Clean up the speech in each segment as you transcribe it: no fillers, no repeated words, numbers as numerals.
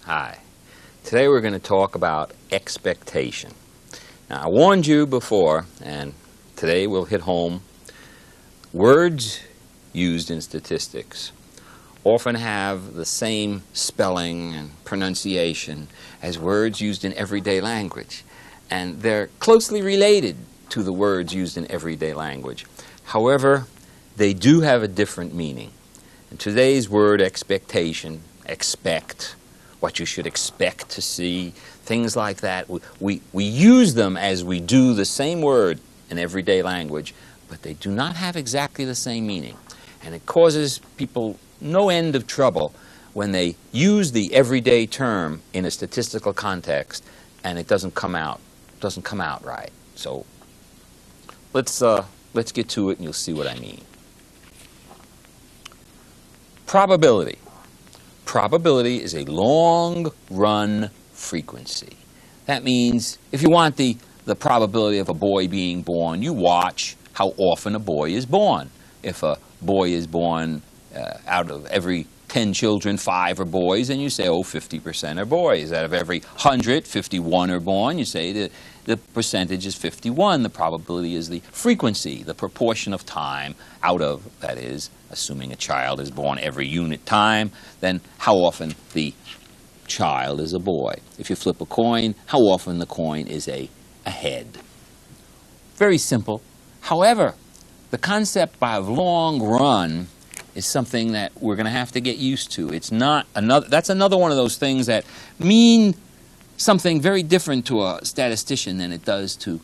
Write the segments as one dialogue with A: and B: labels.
A: Hi. Today we're going to talk about expectation. Now, I warned you before, and today we'll hit home. Words used in statistics often have the same spelling and pronunciation as words used in everyday language, and they're closely related to the words used in everyday language. However, they do have a different meaning. And today's word expectation, expect, what you should expect to see, things like that. We use them as we do the same word in everyday language, but they do not have exactly the same meaning. And it causes people no end of trouble when they use the everyday term in a statistical context and it doesn't come out right. So let's get to it and you'll see what I mean. Probability. Probability is a long-run frequency. That means if you want the probability of a boy being born, you watch how often a boy is born. If a boy is born out of every 10 children, 5 are boys, and you say, oh, 50% are boys. Out of every 100, 51 are born. You say the percentage is 51. The probability is the frequency, the proportion of time out of, that is, assuming a child is born every unit time, then how often the child is a boy. If you flip a coin, how often the coin is a head. Very simple. However, the concept of long run is something that we're going to have to get used to. It's not another. That's another one of those things that mean something very different to a statistician than it does to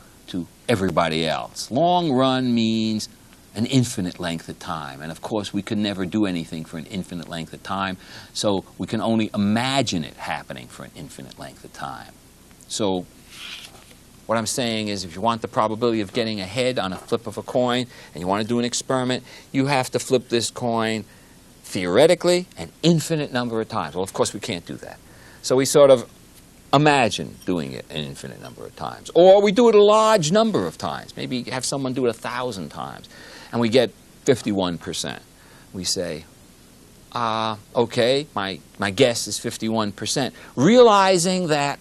A: everybody else. Long run means an infinite length of time, and of course we could never do anything for an infinite length of time, so we can only imagine it happening for an infinite length of time. So what I'm saying is, if you want the probability of getting ahead on a flip of a coin and you want to do an experiment, you have to flip this coin theoretically an infinite number of times. Well, of course we can't do that. So we sort of imagine doing it an infinite number of times. Or we do it a large number of times. Maybe have someone do it 1,000 times. And we get 51%. We say, okay, my guess is 51%. Realizing that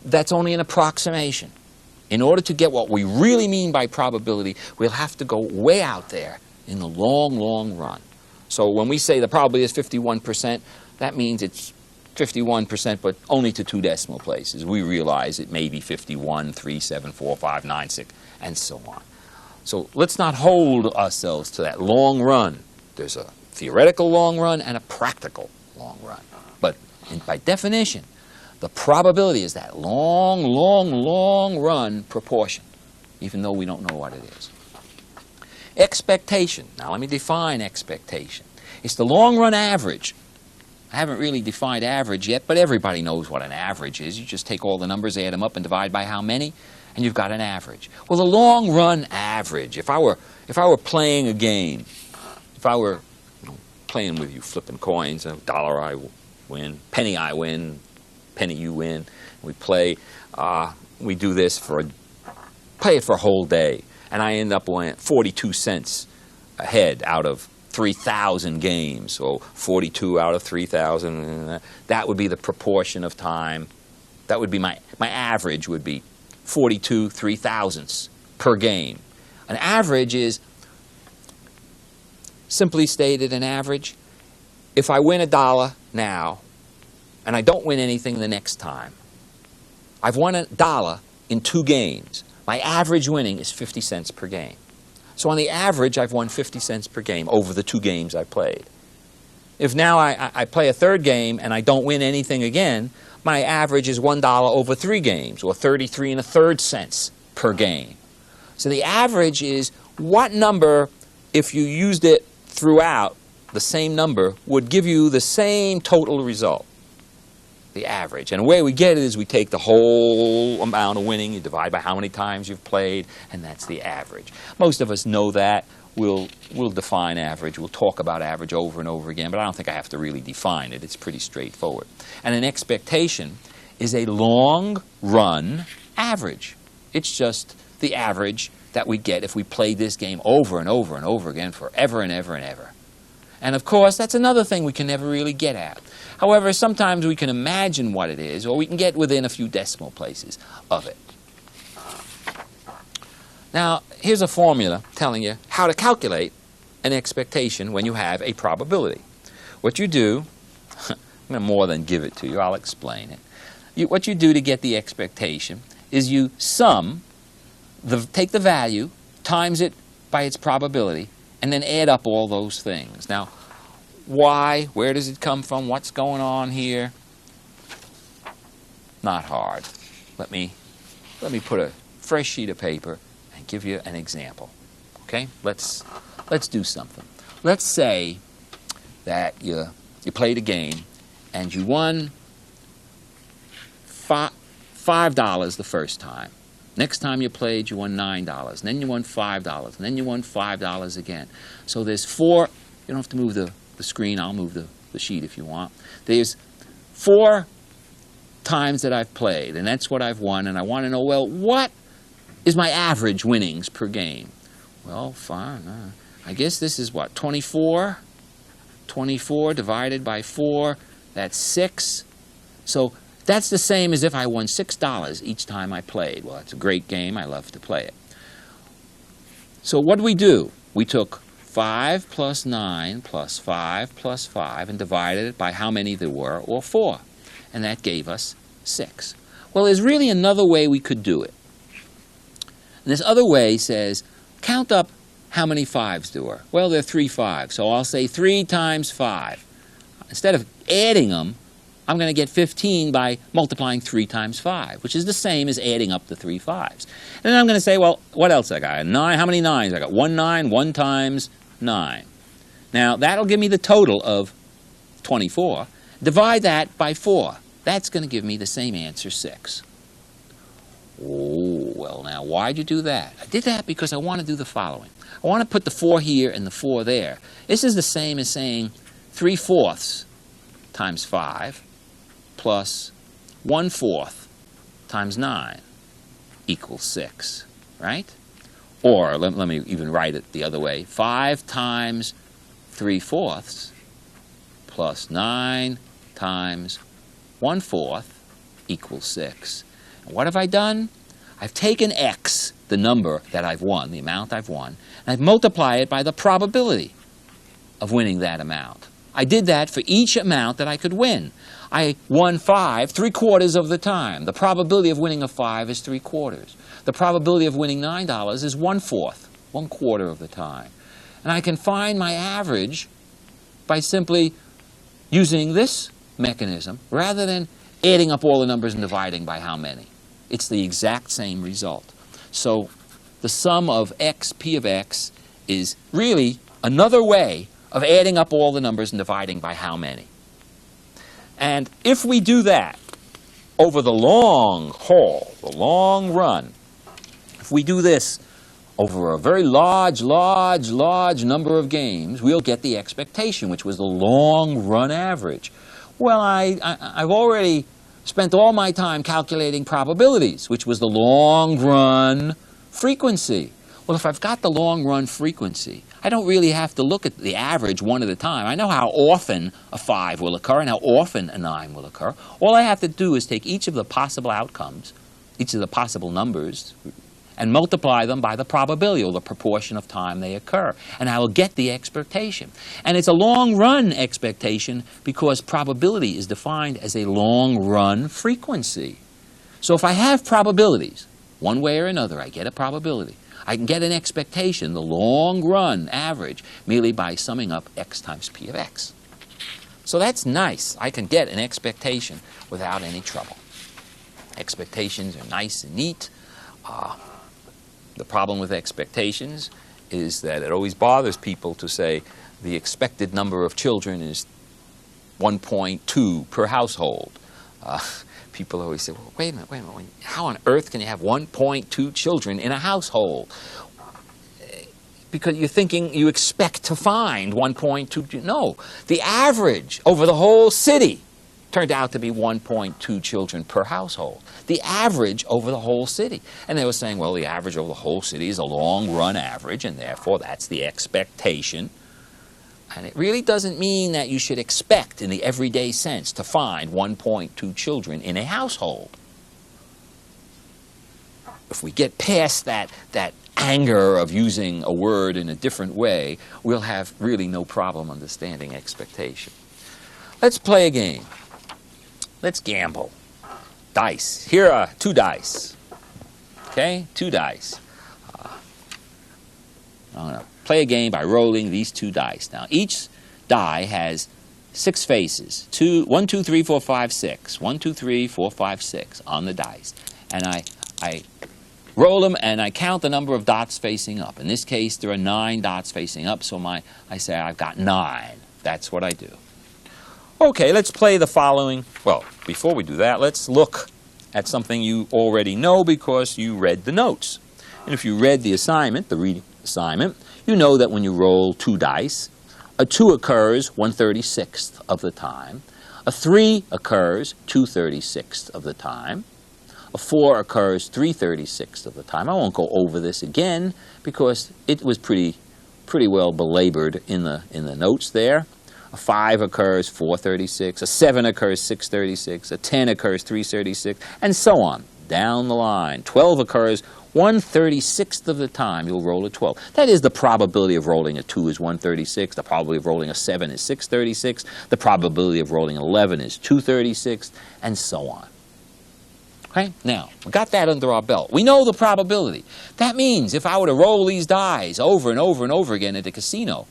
A: that's only an approximation. In order to get what we really mean by probability, we'll have to go way out there in the long, long run. So when we say the probability is 51%, that means it's 51%, but only to 2 decimal places. We realize it may be 51, 3, 7, 4, 5, 9, 6, and so on. So let's not hold ourselves to that long run. There's a theoretical long run and a practical long run. But by definition, the probability is that long, long, long run proportion, even though we don't know what it is. Expectation. Now let me define expectation. It's the long run average. I haven't really defined average yet, but everybody knows what an average is. You just take all the numbers, add them up, and divide by how many, and you've got an average. Well, the long run average, if I were playing a game, if I were playing with you, flipping coins, a dollar I win, penny I win, penny you win, we play, we do this play it for a whole day, and I end up winning 42 cents ahead out of 3,000 games, so 42 out of 3,000, that would be the proportion of time. That would be my average would be 42 3,000ths per game. An average is, simply stated, an average, if I win $1 now, and I don't win anything the next time, I've won $1 in 2 games. My average winning is 50 cents per game. So on the average, I've won 50 cents per game over the 2 games I played. If now I play a 3rd game and I don't win anything again, my average is $1 over 3 games, or 33 1/3 cents per game. So the average is what number, if you used it throughout, the same number, would give you the same total result. The average. And the way we get it is we take the whole amount of winning, you divide by how many times you've played, and that's the average. Most of us know that. We'll define average. We'll talk about average over and over again, but I don't think I have to really define it. It's pretty straightforward. And an expectation is a long-run average. It's just the average that we get if we play this game over and over and over again forever and ever and ever. And of course, that's another thing we can never really get at. However, sometimes we can imagine what it is, or we can get within a few decimal places of it. Now, here's a formula telling you how to calculate an expectation when you have a probability. What you do, I'm going to more than give it to you, I'll explain it. What you do to get the expectation is you take the value, times it by its probability, and then add up all those things. Now, why? Where does it come from? What's going on here? Not hard. Let me put a fresh sheet of paper and give you an example. Okay? Let's do something. Let's say that you played a game and you won $5 the first time. Next time you played, you won $9, and then you won $5, and then you won $5 again. So there's four. You don't have to move the screen. I'll move the sheet if you want. There's 4 times that I've played, and that's what I've won, and I want to know, well, what is my average winnings per game? Well, fine. I guess this is what, 24? 24 divided by 4, that's 6. So that's the same as if I won $6 each time I played. Well, it's a great game. I love to play it. So what do? We took 5 plus 9 plus 5 plus 5 and divided it by how many there were, or 4. And that gave us 6. Well, there's really another way we could do it. And this other way says, count up how many 5s there were. Well, there are 3 5s, so I'll say 3 times 5. Instead of adding them, I'm going to get 15 by multiplying 3 times 5, which is the same as adding up the 3 5s. And then I'm going to say, well, what else I got? 9. How many 9s? I got 1 9, 1 times 9. Now, that'll give me the total of 24. Divide that by 4. That's going to give me the same answer, 6. Oh, well, now, why'd you do that? I did that because I want to do the following. I want to put the 4 here and the 4 there. This is the same as saying 3/4 times 5 plus 1/4 times 9 equals 6, right? Or let me even write it the other way. 5 times 3/4 plus 9 times 1/4 equals 6. And what have I done? I've taken x, the number that I've won, the amount I've won, and I've multiplied it by the probability of winning that amount. I did that for each amount that I could win. I won 5 3/4 of the time. The probability of winning a 5 is 3/4. The probability of winning $9 is 1/4, 1/4 of the time. And I can find my average by simply using this mechanism rather than adding up all the numbers and dividing by how many. It's the exact same result. So the sum of x, p of x, is really another way of adding up all the numbers and dividing by how many. And if we do that over the long haul, the long run, if we do this over a very large number of games, we'll get the expectation, which was the long run average. Well, I've already spent all my time calculating probabilities, which was the long run frequency. Well, if I've got the long run frequency, I don't really have to look at the average one at a time. I know how often a 5 will occur and how often a 9 will occur. All I have to do is take each of the possible outcomes, each of the possible numbers, and multiply them by the probability, or the proportion of time they occur. And I will get the expectation. And it's a long-run expectation because probability is defined as a long-run frequency. So if I have probabilities, one way or another, I get a probability. I can get an expectation, the long-run average, merely by summing up x times p of x. So that's nice. I can get an expectation without any trouble. Expectations are nice and neat. The problem with expectations is that it always bothers people to say the expected number of children is 1.2 per household. People always say, well, wait a minute, how on earth can you have 1.2 children in a household? Because you're thinking you expect to find 1.2. No, the average over the whole city turned out to be 1.2 children per household. The average over the whole city. And they were saying, well, the average over the whole city is a long-run average, and therefore that's the expectation. And it really doesn't mean that you should expect, in the everyday sense, to find 1.2 children in a household. If we get past that anger of using a word in a different way, we'll have really no problem understanding expectation. Let's play a game. Let's gamble. Dice. Here are 2 dice. Okay? 2 dice. I'm going to play a game by rolling these 2 dice. Now, each die has 6 faces. 1, 2, 3, 4, 5, 6. 1, 2, 3, 4, 5, 6 on the dice. And I roll them and I count the number of dots facing up. In this case, there are 9 dots facing up, so I say I've got 9. That's what I do. Okay, let's play the following. Well, before we do that, let's look at something you already know because you read the notes. And if you read the assignment, the reading assignment, you know that when you roll 2 dice, a 2 occurs 1/36 of the time, a 3 occurs 2/36 of the time, a 4 occurs 3/36 of the time. I won't go over this again because it was pretty well belabored in the notes there. A 5 occurs 4/36, a 7 occurs 6/36, a 10 occurs 3/36, and so on down the line. 12 occurs 1/36 of the time you'll roll a 12. That is, the probability of rolling a 2 is 1/36, the probability of rolling a 7 is 6/36, the probability of rolling 11 is 2/36, and so on. Okay? Now, we got that under our belt. We know the probability. That means if I were to roll these dice over and over and over again at the casino,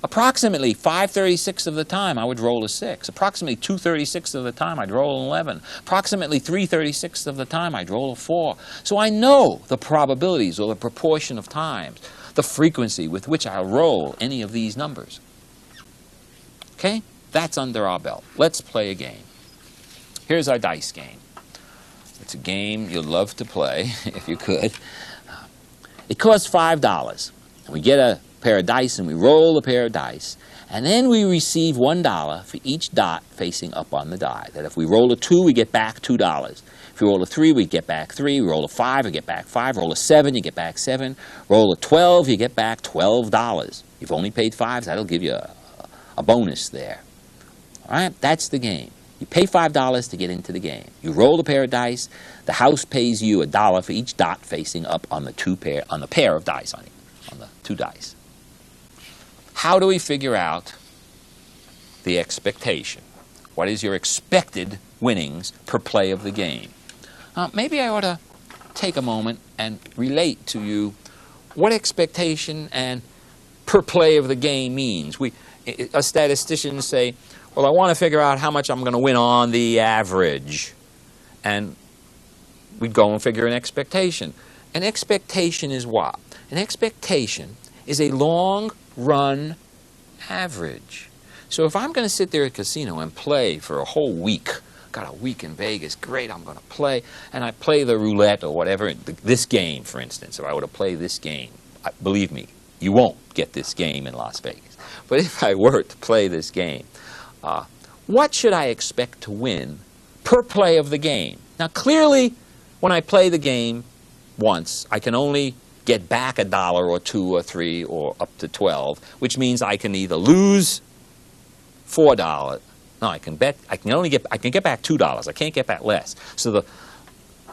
A: approximately 5/36 of the time I would roll a 6. Approximately 2/36 of the time I'd roll an 11. Approximately 3/36 of the time I'd roll a 4. So I know the probabilities or the proportion of times, the frequency with which I'll roll any of these numbers. Okay? That's under our belt. Let's play a game. Here's our dice game. It's a game you'd love to play, if you could. It costs $5. We get a pair of dice and we roll a pair of dice. And then we receive $1 for each dot facing up on the die. That if we roll a 2, we get back $2. If we roll a 3, we get back 3. We roll a 5, we get back 5. Roll a 7, you get back 7. Roll a 12, you get back $12. You've only paid 5, so that'll give you a bonus there. All right? That's the game. You pay $5 to get into the game. You roll a pair of dice. The house pays you $1 for each dot facing up on the pair of dice on the 2 dice. How do we figure out the expectation? What is your expected winnings per play of the game? Maybe I ought to take a moment and relate to you what expectation and per play of the game means. Us statisticians say, well, I want to figure out how much I'm going to win on the average. And we go and figure an expectation. An expectation is what? An expectation is a long-run average. So if I'm going to sit there at a casino and play for a whole week, got a week in Vegas, great, I'm going to play, and I play the roulette or whatever, this game, for instance, if I were to play this game, believe me, you won't get this game in Las Vegas. But if I were to play this game, what should I expect to win per play of the game? Now, clearly, when I play the game once, I can only get back $1 or 2 or 3 or up to 12, which means I can either lose $4. No, I can get back $2. I can't get back less. So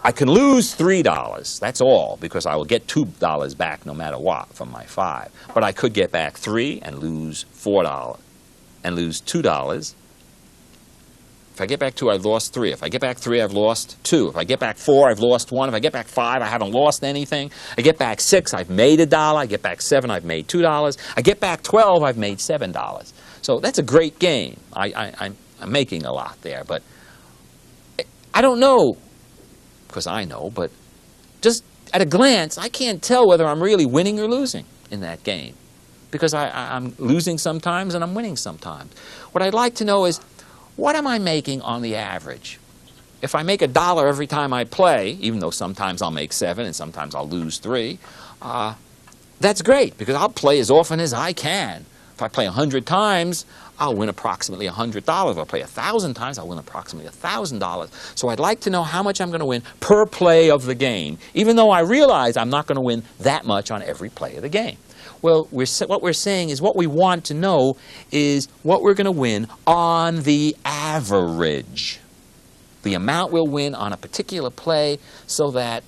A: I can lose $3. That's all, because I will get $2 back no matter what from my 5. But I could get back 3 and lose $4 and lose $2. If I get back 2, I've lost 3. If I get back 3, I've lost 2. If I get back 4, I've lost 1. If I get back 5, I haven't lost anything. I get back 6, I've made $1. I get back 7, I've made $2. I get back 12, I've made $7. So that's a great game. I'm making a lot there, but I don't know, because I know, but just at a glance, I can't tell whether I'm really winning or losing in that game, because I'm losing sometimes and I'm winning sometimes. What I'd like to know is, what am I making on the average? If I make $1 every time I play, even though sometimes I'll make 7 and sometimes I'll lose 3, that's great, because I'll play as often as I can. If I play 100 times, I'll win approximately $100. If I play 1,000 times, I'll win approximately $1,000. So I'd like to know how much I'm going to win per play of the game, even though I realize I'm not going to win that much on every play of the game. Well, what we're saying is what we want to know is what we're going to win on the average. The amount we'll win on a particular play so that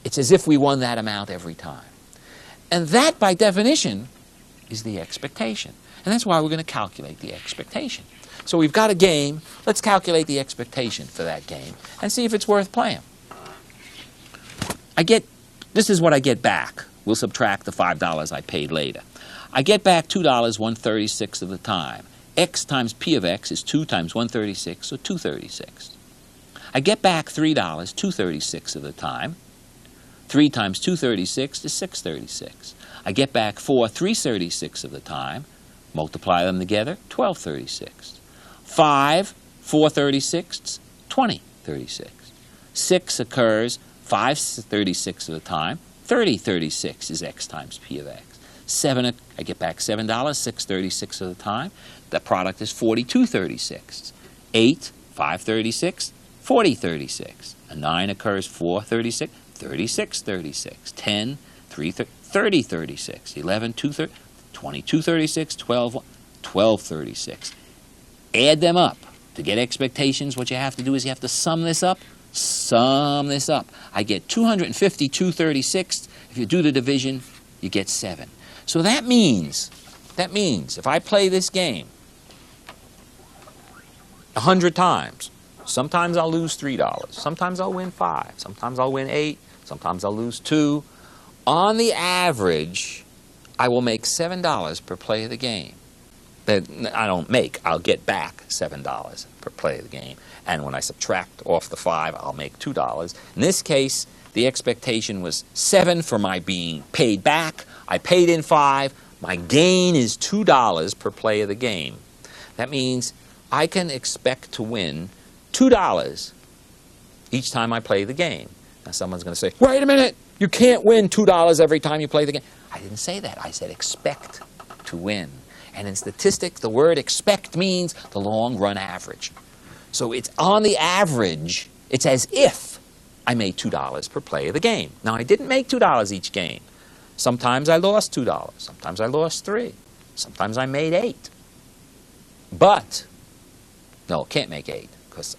A: it's as if we won that amount every time. And that, by definition, is the expectation. And that's why we're going to calculate the expectation. So we've got a game. Let's calculate the expectation for that game and see if it's worth playing. This is what I get back. We'll subtract the $5 I paid later. I get back $2 1/36 of the time. X times P of X is 2 times 1/36, so 2/36. I get back $3 2/36 of the time. 3 times 2/36 is 6/36. I get back 4 3/36 of the time. Multiply them together, 12/36. 5 4/36, 20/36. 6 occurs 5/36 of the time. 30/36 is X times P of X. 7, I get back $7 6/36 of the time. The product is 42/36. 8 5/36, 40/36. A 9 occurs 4/36, 36/36. 10 30/36. 11 22/36. 12 12/36. Add them up. To get expectations, what you have to do is you have to sum this up. Sum this up. I get 252/36. If you do the division, you get 7. So that means if I play this game 100 times, sometimes I'll lose $3. Sometimes I'll win 5. Sometimes I'll win 8. Sometimes I'll lose 2. On the average, I will make $7 per play of the game. I'll get back $7 per play of the game. And when I subtract off the 5, I'll make $2. In this case, the expectation was 7 for my being paid back. I paid in 5. My gain is $2 per play of the game. That means I can expect to win $2 each time I play the game. Now someone's going to say, wait a minute, you can't win $2 every time you play the game. I didn't say that. I said expect to win. And in statistics, the word expect means the long run average. So it's on the average, it's as if I made $2 per play of the game. Now, I didn't make $2 each game. Sometimes I lost $2. Sometimes I lost 3. Sometimes I made 8. But, no, can't make 8 because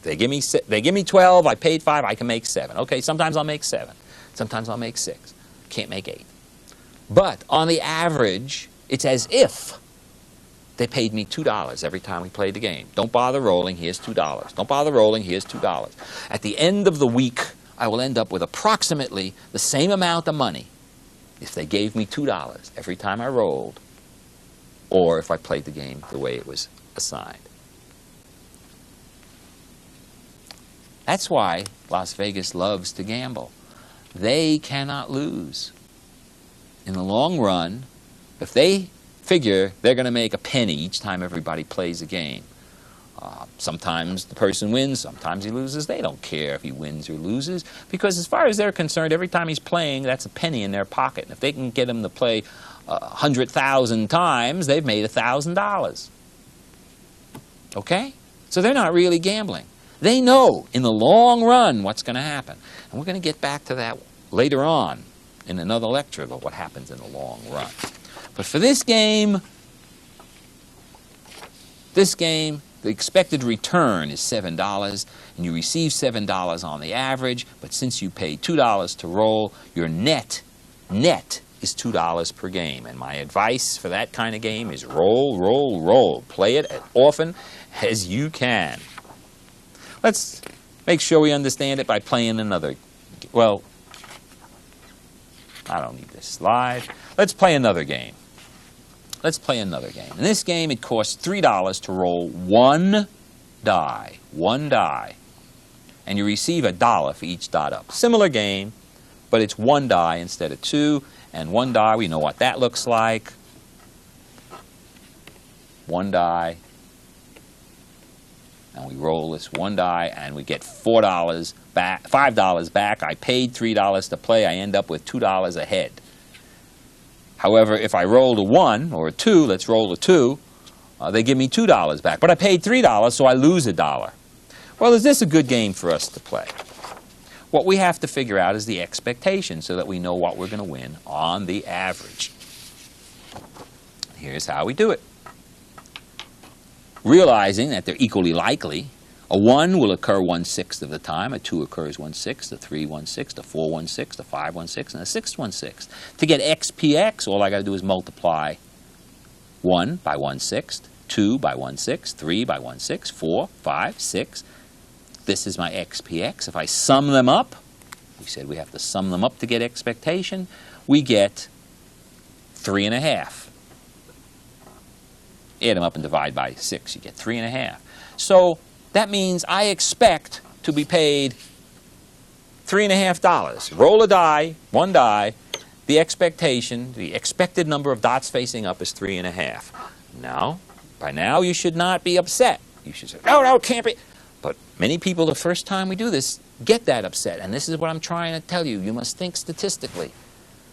A: they give me 12, I paid 5, I can make 7. Okay, sometimes I'll make 7. Sometimes I'll make 6. Can't make 8. But on the average, it's as if they paid me $2 every time we played the game. Don't bother rolling, here's $2. Don't bother rolling, here's $2. At the end of the week, I will end up with approximately the same amount of money if they gave me $2 every time I rolled, or if I played the game the way it was assigned. That's why Las Vegas loves to gamble. They cannot lose. In the long run, if they figure they're going to make a penny each time everybody plays a game, sometimes the person wins, sometimes he loses. They don't care if he wins or loses, because as far as they're concerned, every time he's playing, that's a penny in their pocket. And if they can get him to play 100,000 times, they've made $1,000. Okay? So they're not really gambling. They know in the long run what's going to happen. And we're going to get back to that later on in another lecture about what happens in the long run. But for this game, the expected return is $7, and you receive $7 on the average, but since you paid $2 to roll, your net is $2 per game. And my advice for that kind of game is roll, roll, roll. Play it as often as you can. Let's make sure we understand it by playing another. Well, I don't need this slide. Let's play another game. Let's play another game. In this game, it costs $3 to roll one die. And you receive $1 for each dot up. Similar game, but it's 1 die instead of 2. And 1 die, we know what that looks like. 1 die. And we roll this 1 die, and we get $4 back, $5 back. I paid $3 to play. I end up with $2 ahead. However, if I rolled a 1 or a 2, let's roll a 2, they give me $2 back. But I paid $3, so I lose $1. Well, is this a good game for us to play? What we have to figure out is the expectation so that we know what we're going to win on the average. Here's how we do it. Realizing that they're equally likely, a 1 will occur 1/6 of the time, a 2 occurs 1/6, a 3 1/6, a 4 1/6, a 5 1/6, and a 6 1/6. To get XPX, all I got to do is multiply 1 by 1/6, 2 by 1/6, 3 by 1/6, 4, 5, 6. This is my XPX. If I sum them up, we said we have to sum them up to get expectation, we get 3.5. Add them up and divide by 6, you get 3.5. So that means I expect to be paid $3.50. Roll a die, one die. The expectation, the expected number of dots facing up is 3.5. Now, by now you should not be upset. You should say, no, it can't be. But many people, the first time we do this, get that upset. And this is what I'm trying to tell you. You must think statistically.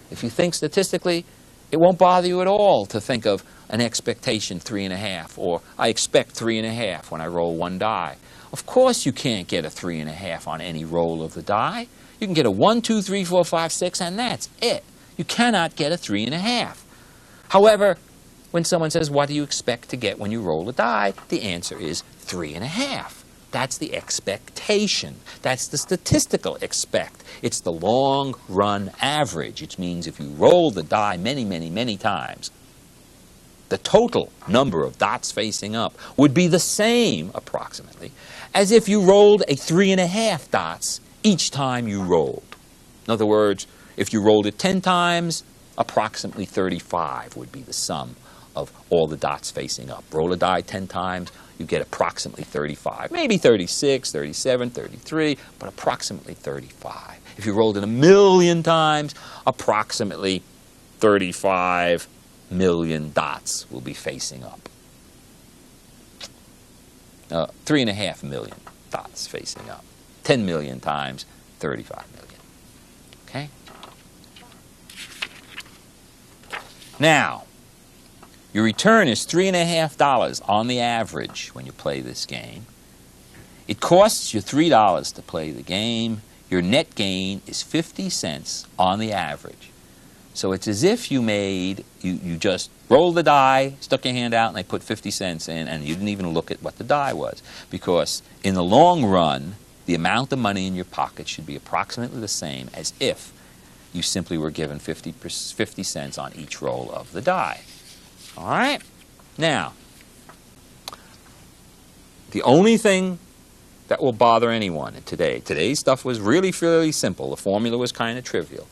A: If you think statistically, it won't bother you at all to think of an expectation 3.5, or I expect 3.5 when I roll one die. Of course you can't get a 3.5 on any roll of the die. You can get a 1, 2, 3, 4, 5, 6, and that's it. You cannot get a 3.5. However, when someone says, what do you expect to get when you roll a die? The answer is 3.5. That's the expectation. That's the statistical expect. It's the long run average. It means if you roll the die many, many, many times, the total number of dots facing up would be the same, approximately, as if you rolled a 3.5 dots each time you rolled. In other words, if you rolled it 10 times, approximately 35 would be the sum of all the dots facing up. Roll a die 10 times, you get approximately 35. Maybe 36, 37, 33, but approximately 35. If you rolled it 1,000,000 times, approximately 35 million dots will be facing up. 3.5 million dots facing up. 10 million times 35 million. Okay? Now, your return is $3.50 on the average when you play this game. It costs you $3 to play the game. Your net gain is 50 cents on the average. So it's as if you just rolled the die, stuck your hand out, and they put 50 cents in, and you didn't even look at what the die was. Because in the long run, the amount of money in your pocket should be approximately the same as if you simply were given 50 cents on each roll of the die. All right? Now, the only thing that will bother anyone today's stuff was really fairly simple. The formula was kind of trivial.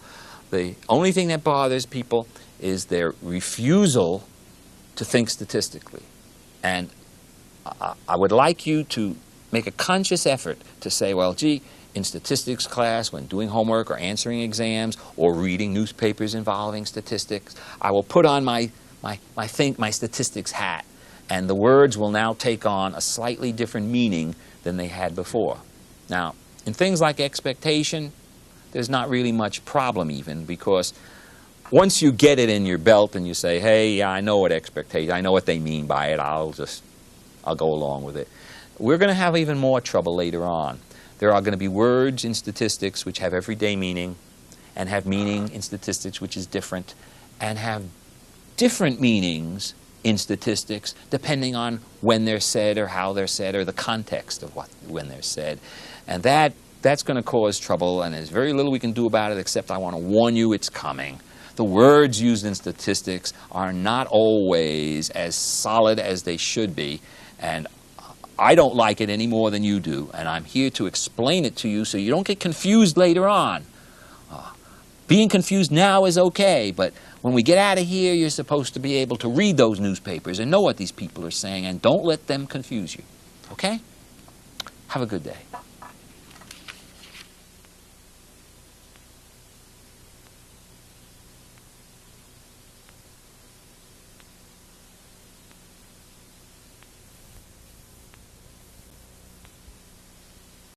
A: The only thing that bothers people is their refusal to think statistically. And I would like you to make a conscious effort to say, well, gee, in statistics class, when doing homework or answering exams or reading newspapers involving statistics, I will put on my statistics hat, and the words will now take on a slightly different meaning than they had before. Now, in things like expectation, there's not really much problem even, because once you get it in your belt and you say, hey, yeah, I know what expectation, I know what they mean by it, I'll go along with it. We're going to have even more trouble later on. There are going to be words in statistics which have everyday meaning, and have meaning in statistics which is different, and have different meanings in statistics depending on when they're said or how they're said or the context of when they're said. And that's going to cause trouble, and there's very little we can do about it, except I want to warn you it's coming. The words used in statistics are not always as solid as they should be, and I don't like it any more than you do, and I'm here to explain it to you so you don't get confused later on. Being confused now is okay, but when we get out of here, you're supposed to be able to read those newspapers and know what these people are saying, and don't let them confuse you. Okay? Have a good day.